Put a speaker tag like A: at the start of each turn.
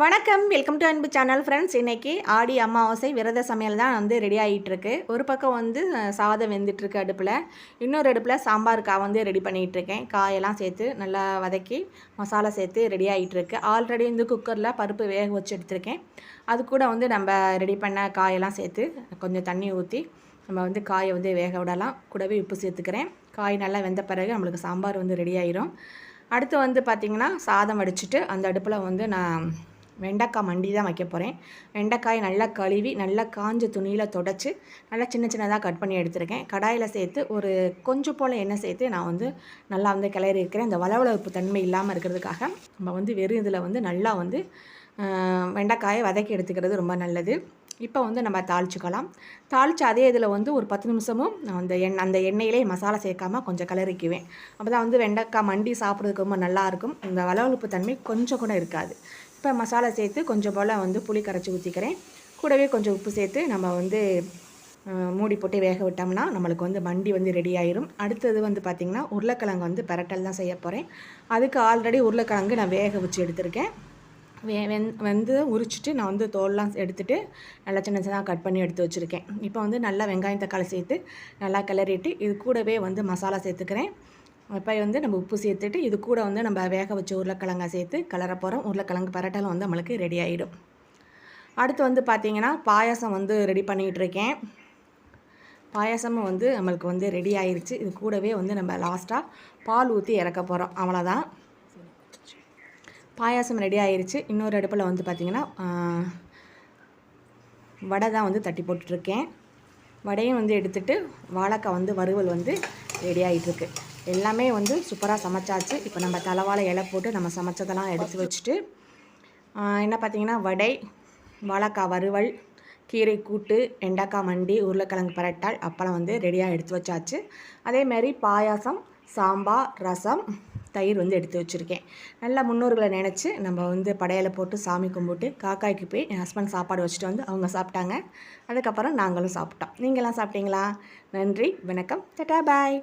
A: வணக்கம், welcome to அன்பு channel friends. இன்றைக்கி ஆடி அமாவாசை விரத சமையல் தான் வந்து ரெடி ஆகிட்டுருக்கு. ஒரு பக்கம் வந்து சாதம் வெந்துட்டுருக்கு அடுப்பில், இன்னொரு அடுப்பில் சாம்பாருக்காக வந்து ரெடி பண்ணிகிட்ருக்கேன். காயெல்லாம் சேர்த்து நல்லா வதக்கி மசாலா சேர்த்து ரெடி ஆகிட்டுருக்கு. ஆல்ரெடி வந்து குக்கரில் பருப்பு வேக வச்சு எடுத்துருக்கேன். அது கூட வந்து நம்ம ரெடி பண்ண காயெல்லாம் சேர்த்து கொஞ்சம் தண்ணி ஊற்றி நம்ம வந்து காயை வந்து வேக விடலாம். கூடவே உப்பு சேர்த்துக்கிறேன். காய் நல்லா வெந்த பிறகு நம்மளுக்கு சாம்பார் வந்து ரெடி ஆயிரும். அடுத்து வந்து பார்த்திங்கன்னா சாதம் வடிச்சிட்டு அந்த அடுப்பில் வந்து நான் வெண்டைக்காய் மண்டி தான் வைக்க போகிறேன். வெண்டைக்காய் நல்லா கழுவி நல்லா காஞ்ச துணியில் தொடச்சி நல்லா சின்ன சின்னதாக கட் பண்ணி எடுத்துருக்கேன். கடாயில் சேர்த்து ஒரு கொஞ்சம் போல் எண்ணெய் சேர்த்து நான் வந்து நல்லா வந்து கிளறி இருக்கிறேன். இந்த வளவளப்பு தன்மை இல்லாமல் இருக்கிறதுக்காக நம்ம வந்து வெறும் இதில் வந்து நல்லா வந்து வெண்டைக்காயை வதக்கி எடுத்துக்கிறது ரொம்ப நல்லது. இப்போ வந்து நம்ம தாளிச்சுக்கலாம். தாளித்து அதே இதில் வந்து ஒரு 10 நிமிஷமும் அந்த எண்ணெயிலே மசாலா சேர்க்காமல் கொஞ்சம் கிளறிக்குவேன். அப்போ தான் வந்து வெண்டைக்காய் மண்டி சாப்பிட்றதுக்கு ரொம்ப நல்லாயிருக்கும். இந்த வளவளப்பு தன்மை கொஞ்சம் கூட இருக்காது. இப்போ மசாலா சேர்த்து கொஞ்சம் போல் வந்து புளி கரைச்சி ஊற்றிக்கிறேன். கூடவே கொஞ்சம் உப்பு சேர்த்து நம்ம வந்து மூடி போட்டு வேக விட்டோம்னா நம்மளுக்கு வந்து மண்டி வந்து ரெடி ஆயிரும். அடுத்தது வந்து பார்த்திங்கன்னா உருளைக்கிழங்கு வந்து பிரட்டல் தான் செய்ய போகிறேன். அதுக்கு ஆல்ரெடி உருளைக்கிழங்கு நான் வேக வச்சு எடுத்திருக்கேன். வந்து உரிச்சிட்டு நான் வந்து தோல்லாம் எடுத்துகிட்டு நல்லா சின்ன சின்னதாக கட் பண்ணி எடுத்து வச்சுருக்கேன். இப்போ வந்து நல்லா வெங்காயம் தக்காளி சேர்த்து நல்லா கிளறிட்டு இது கூடவே வந்து மசாலா சேர்த்துக்கிறேன். இப்போ வந்து நம்ம உப்பு சேர்த்துட்டு இது கூட வந்து நம்ம வேக வச்ச உருளைக்கிழங்கை சேர்த்து கிளற போகிறோம். உருளைக்கிழங்கு பரட்டலும் வந்து நம்மளுக்கு ரெடி ஆகிடும். அடுத்து வந்து பார்த்திங்கன்னா பாயாசம் வந்து ரெடி பண்ணிகிட்ருக்கேன். பாயாசமும் வந்து நம்மளுக்கு வந்து ரெடி ஆயிடுச்சு. இது கூடவே வந்து நம்ம லாஸ்ட்டாக பால் ஊற்றி இறக்க போகிறோம். அவ்வளோதான், பாயாசம் ரெடி ஆயிடுச்சு. இன்னொரு அடுப்பில் வந்து பார்த்திங்கன்னா வடை தான் வந்து தட்டி போட்டுட்ருக்கேன். வடையும் வந்து எடுத்துகிட்டு வாழைக்காய் வந்து வறுவல் வந்து ரெடி ஆகிட்டுருக்கு. எல்லாமே வந்து சூப்பராக சமைச்சாச்சு. இப்போ நம்ம தலைவாழை இலை போட்டு நம்ம சமைச்சதெல்லாம் எடுத்து வச்சுட்டு என்ன பார்த்திங்கன்னா வடை, வாழைக்காய் வறுவல், கீரை கூட்டு, வெண்டைக்காய் மண்டி, உருளைக்கிழங்கு பரட்டால் அப்பளம் வந்து ரெடியாக எடுத்து வச்சாச்சு. அதேமாரி பாயாசம், சாம்பார், ரசம், தயிர் வந்து எடுத்து வச்சுருக்கேன். நல்லா முன்னோர்களை நினச்சி நம்ம வந்து படையலை போட்டு சாமி கும்பிட்டு காக்காய்க்கு போய் என் ஹஸ்பண்ட் சாப்பாடு வச்சுட்டு வந்து அவங்க சாப்பிட்டாங்க. அதுக்கப்புறம் நாங்களும் சாப்பிட்டோம். நீங்களாம் சாப்பிட்டீங்களா? நன்றி, வணக்கம், டாடா, பாய்.